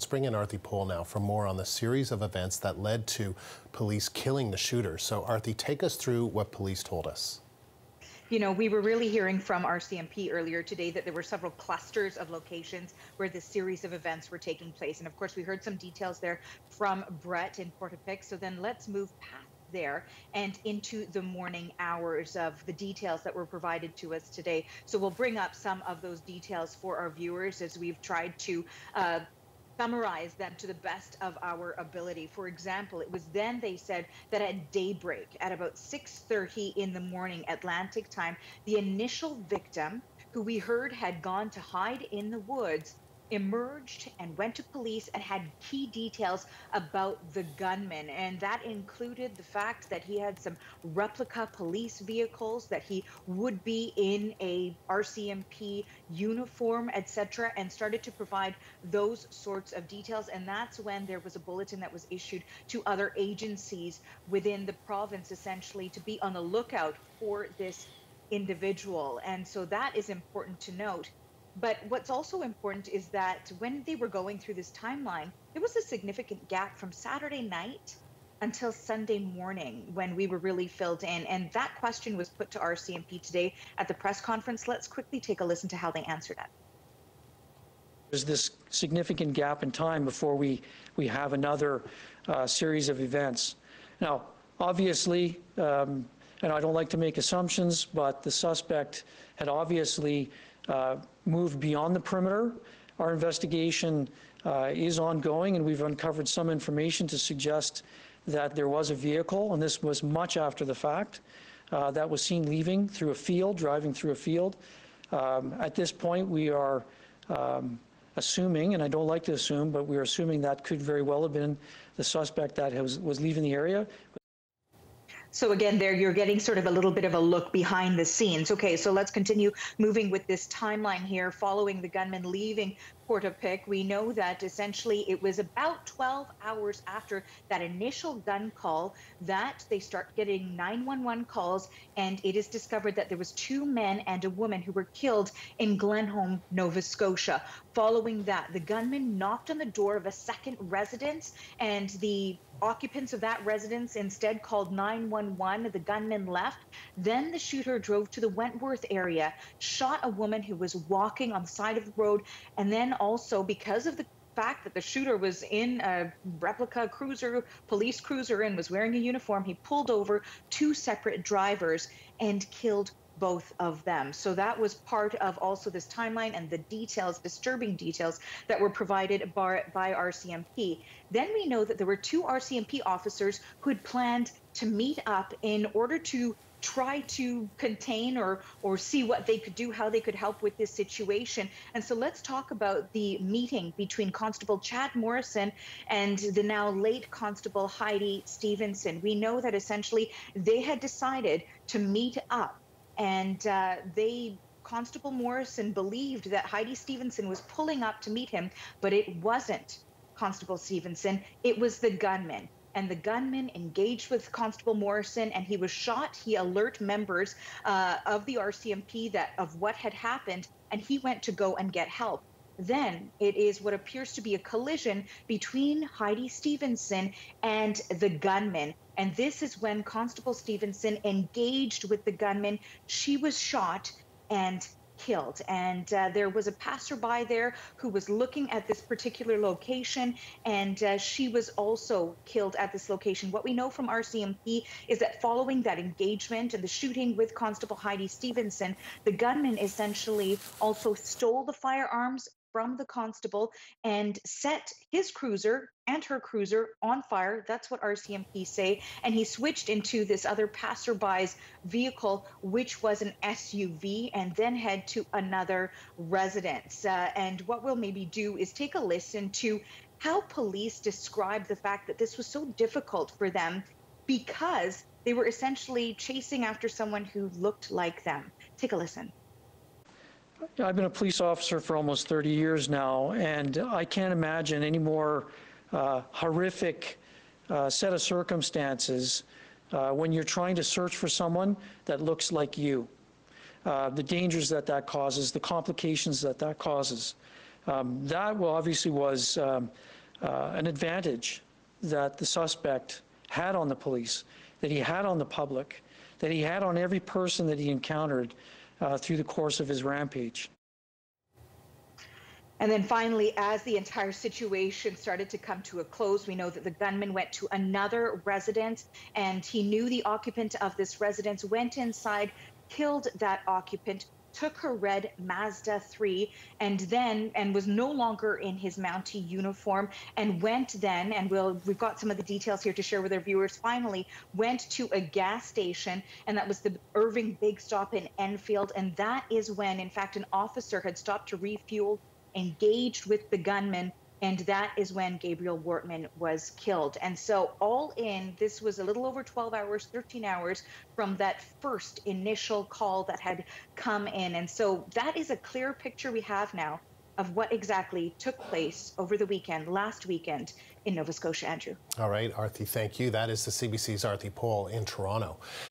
Let's bring in Arthi Pohl now for more on the series of events that led to police killing the shooter. So Arthi, take us through what police told us. You know, we were really hearing from RCMP earlier today that there were several clusters of locations where this series of events were taking place. And of course, we heard some details there from Brett in Portapique. So then let's move past there and into the morning hours of the details that were provided to us today. So we'll bring up some of those details for our viewers as we've tried to summarize them to the best of our ability. For example, it was then they said that at daybreak, at about 6:30 in the morning Atlantic time, the initial victim, who we heard had gone to hide in the woods, emerged and went to police and had key details about the gunman. And that included the fact that he had some replica police vehicles, that he would be in a RCMP uniform, etc., and started to provide those sorts of details. And that's when there was a bulletin that was issued to other agencies within the province, essentially, to be on the lookout for this individual. And so that is important to note. But what's also important is that when they were going through this timeline, there was a significant gap from Saturday night until Sunday morning when we were really filled in. And that question was put to RCMP today at the press conference. Let's quickly take a listen to how they answered it. There's this significant gap in time before we have another series of events. Now, obviously, and I don't like to make assumptions, but the suspect had obviously moved beyond the perimeter. Our investigation is ongoing, and we've uncovered some information to suggest that there was a vehicle, and this was much after the fact, that was seen leaving through a field, driving through a field. At this point, we are assuming, and I don't like to assume, but we're assuming that could very well have been the suspect that was leaving the area. So again, there you're getting sort of a little bit of a look behind the scenes. Okay, so let's continue moving with this timeline here. Following the gunman leaving Portapique, we know that essentially it was about 12 hours after that initial gun call that they start getting 911 calls, and it is discovered that there was 2 men and a woman who were killed in Glenholm, Nova Scotia. Following that, the gunman knocked on the door of a second residence, and the occupants of that residence instead called 911. The gunman left. Then the shooter drove to the Wentworth area, shot a woman who was walking on the side of the road, and then also, because of the fact that the shooter was in a replica cruiser, police cruiser, and was wearing a uniform, he pulled over 2 separate drivers and killed both of them. So that was part of also this timeline and the details, disturbing details that were provided by RCMP. Then we know that there were 2 RCMP officers who had planned to meet up in order to try to contain or see what they could do, how they could help with this situation. And so let's talk about the meeting between Constable Chad Morrison and the now late Constable Heidi Stevenson. We know that essentially they had decided to meet up, and Constable Morrison believed that Heidi Stevenson was pulling up to meet him, but it wasn't Constable Stevenson, it was the gunman. And the gunman engaged with Constable Morrison, and he was shot. He alerted members of the RCMP of what had happened, and he went to go and get help. Then it is what appears to be a collision between Heidi Stevenson and the gunman. And this is when Constable Stevenson engaged with the gunman. She was shot and killed. And there was a passerby there who was looking at this particular location, and she was also killed at this location. What we know from RCMP is that following that engagement and the shooting with Constable Heidi Stevenson, the gunman essentially also stole the firearms from the constable and set his cruiser and her cruiser on fire. That's what RCMP say. And he switched into this other passerby's vehicle, which was an SUV, and then head to another residence. And what we'll maybe do is take a listen to how police describe the fact that this was so difficult for them because they were essentially chasing after someone who looked like them. Take a listen. I've been a police officer for almost 30 years now, and I can't imagine any more horrific set of circumstances when you're trying to search for someone that looks like you. The dangers that causes, the complications that causes. That obviously was an advantage that the suspect had on the police, that he had on the public, that he had on every person that he encountered through the course of his rampage. And then finally, as the entire situation started to come to a close, we know that the gunman went to another residence, and he knew the occupant of this residence, went inside, killed that occupant, took her red Mazda 3, and was no longer in his Mountie uniform, and went then, and we've got some of the details here to share with our viewers, finally went to a gas station, and that was the Irving Big Stop in Enfield. And that is when, in fact, an officer had stopped to refuel, engaged with the gunman, and that is when Gabriel Wortman was killed. And so all in, this was a little over 12 hours, 13 hours from that first initial call that had come in. And so that is a clear picture we have now of what exactly took place over the weekend, last weekend in Nova Scotia, Andrew. All right, Arthi, thank you. That is the CBC's Arthi Pohl in Toronto.